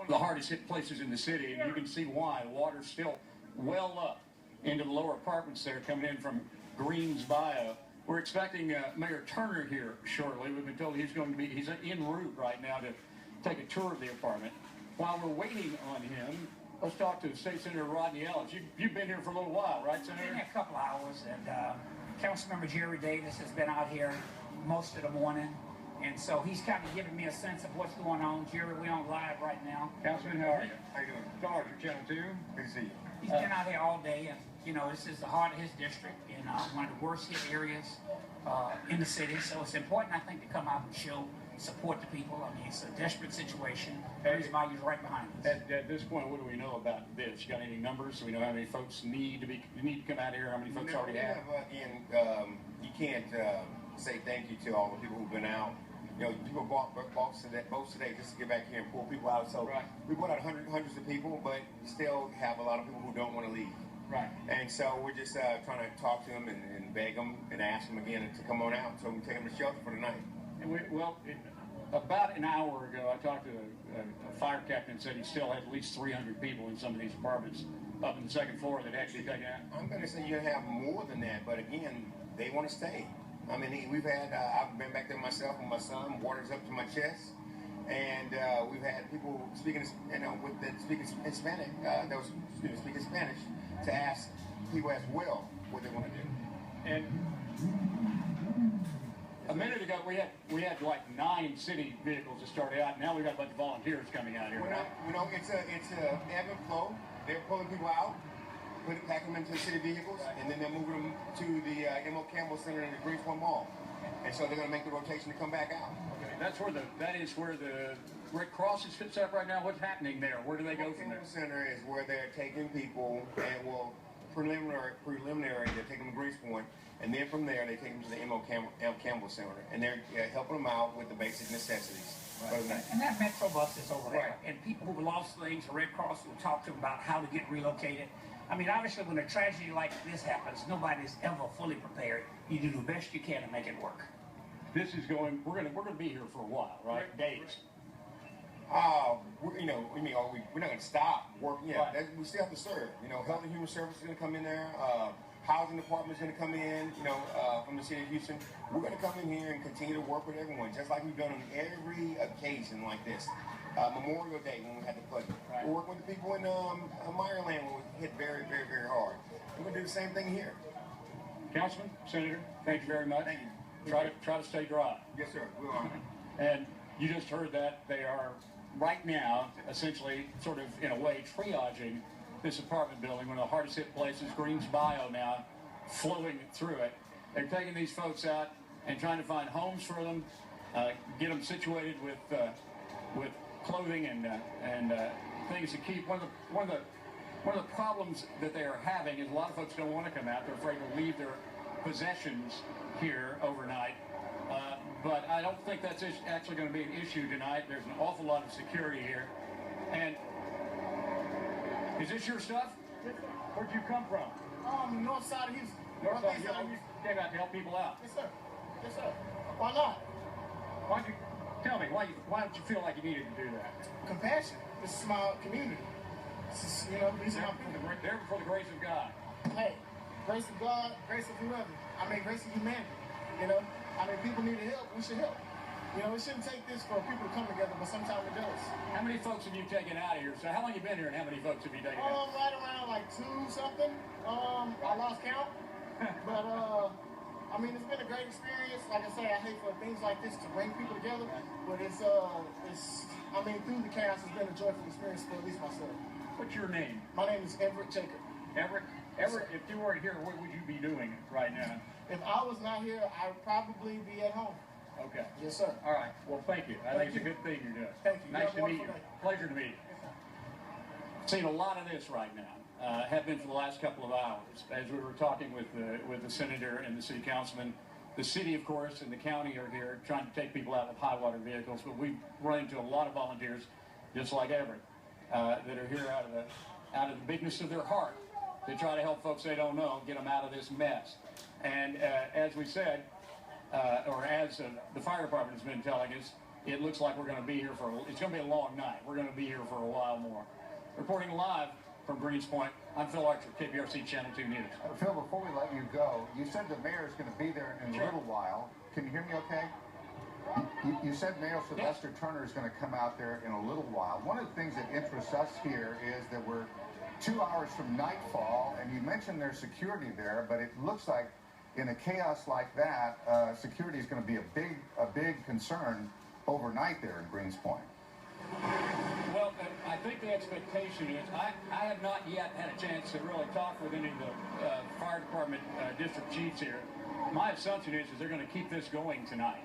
the hardest hit places in the city, and you can see why. The water's still well up into the lower apartments there coming in from Greenspoint. We're expecting Mayor Turner here shortly. We've been told he's en route right now to take a tour of the apartment. While we're waiting on him, let's talk to State Senator Rodney Ellis. You've been here for a little while, right, Senator? Been here a couple hours, and Councilmember Jerry Davis has been out here most of the morning, and so he's kind of giving me a sense of what's going on. Jerry, we're on live right now. Councilman, how are you? How you doing? George, you're Channel 2. Good to see you. He's been out here all day, and you know, this is the heart of his district in one of the worst hit areas in the city. So it's important, I think, to come out and show support to people. I mean, it's a desperate situation. Greenspoint values right behind us. At this point, what do we know about this? You got any numbers? So we know how many folks need to come out here. How many folks already have? Again, you can't say thank you to all the people who've been out. You know, people bought boats today just to get back here and pull people out. So right. We brought out hundreds of people, but we still have a lot of people who don't want to leave. Right. And so we're just trying to talk to them and beg them and ask them again to come on out so we can take them to shelter for the night. And about an hour ago, I talked to a fire captain and said he still had at least 300 people in some of these apartments up in the second floor that had to be taken out. I'm going to say you're going to have more than that, but again, they want to stay. I mean, we've had, I've been back there myself with my son, water's up to my chest, and we've had people speaking, speaking Hispanic, speaking Spanish, to ask people as well what they want to do. And a minute ago, we had like 9 city vehicles that started out. Now we've got a bunch of volunteers coming out here. It's a ebb and flow. They're pulling people out, packing them into the city vehicles, and then they're moving them to the M.O. Campbell Center and the Greenspoint Mall. And so they're going to make the rotation to come back out. Okay, that is where the Red Cross is set up right now. What's happening there? Where do they go from there? The Center is where they're taking people, and preliminary, they're taking them to Greenspoint, and then from there they take them to the M.O. Campbell Center, and they're helping them out with the basic necessities. Right. And that Metro bus is over there, right. And people who've lost things, the Red Cross will talk to them about how to get relocated. I mean, obviously, when a tragedy like this happens, nobody's ever fully prepared. You do the best you can to make it work. This is going. We're gonna be here for a while, right? Days. We're not going to stop working. Yeah, right. We still have to serve. You know, Health and Human Services is going to come in there. Housing Department is going to come in. You know, from the city of Houston, we're going to come in here and continue to work with everyone, just like we've done on every occasion like this. Memorial Day when we had the flood. Right. We're working with the people in Meyerland when we hit very, very, very hard. We're going to do the same thing here. Councilman, Senator, thank you very much. Thank you. Try to stay dry. Yes, sir. We are. And you just heard that they are right now essentially sort of in a way triaging this apartment building, one of the hardest hit places, Greenspoint now, flowing through it. They're taking these folks out and trying to find homes for them, get them situated with clothing and things to keep. One of the problems that they are having is a lot of folks don't want to come out. They're afraid to leave their possessions here overnight. But I don't think that's actually going to be an issue tonight. There's an awful lot of security here. And is this your stuff? Where'd you come from? North side of Houston. North side of Houston. You came out to help people out. Yes, sir. Yes, sir. Why not? Tell me, why don't you feel like you needed to do that? Compassion. This is my community. This is, these are my people. There for the grace of God. Hey, grace of God, grace of whoever. Grace of humanity. People need help. We should help. It shouldn't take this for people to come together, but sometimes it does. How many folks have you taken out of here? So how long have you been here, and how many folks have you taken out? Right around like 2 something. I lost count. But it's been a great experience. Like I say, I hate for things like this to bring people together, but it's through the chaos, it's been a joyful experience for at least myself. What's your name? My name is Everett Jacob. Everett, if you weren't here, what would you be doing right now? If I was not here, I would probably be at home. Okay. Yes, sir. All right. Well, thank you. I think it's a good thing you're doing. Thank you. Nice to meet you. Pleasure to meet you. Seen a lot of this right now. Have been for the last couple of hours. As we were talking with the senator and the city councilman, the city, of course, and the county are here trying to take people out with high water vehicles. But we've run into a lot of volunteers, just like Everett, that are here out of the bigness of their heart to try to help folks they don't know, get them out of this mess. And as we said, or as the fire department has been telling us, it looks like we're going to be here it's going to be a long night. We're going to be here for a while more. Reporting live from Greenspoint, I'm Phil Archer, KPRC Channel 2 News. Phil, before we let you go, you said the mayor is going to be there in a little while. Can you hear me okay? You said Mayor Sylvester Turner is going to come out there in a little while. One of the things that interests us here is that we're 2 hours from nightfall, and you mentioned there's security there, but it looks like in a chaos like that, security is going to be a big concern overnight there in Greenspoint. Well, I think the expectation is, I have not yet had a chance to really talk with any of the fire department district chiefs here. My assumption is they're going to keep this going tonight,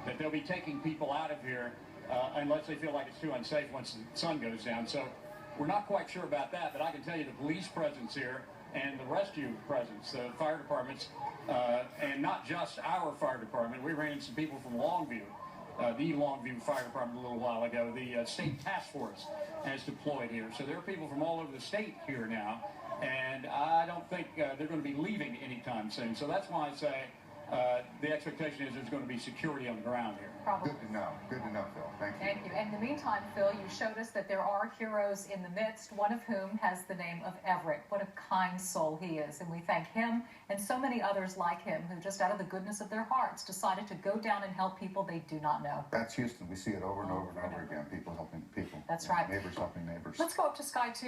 that they'll be taking people out of here unless they feel like it's too unsafe once the sun goes down. So we're not quite sure about that, but I can tell you the police presence here and the rescue presence, the fire departments, and not just our fire department. We ran into some people from Longview, the Longview Fire Department a little while ago. The state task force has deployed here. So there are people from all over the state here now, and I don't think they're going to be leaving anytime soon. So that's why I say the expectation is there's going to be security on the ground here. Good to know. Good to know, Phil. Thank you. Thank you. And in the meantime, Phil, you showed us that there are heroes in the midst, one of whom has the name of Everett. What a kind soul he is. And we thank him and so many others like him who just out of the goodness of their hearts decided to go down and help people they do not know. That's Houston. We see it over and over and over again. People helping people. That's right. Neighbors helping neighbors. Let's go up to Sky 2.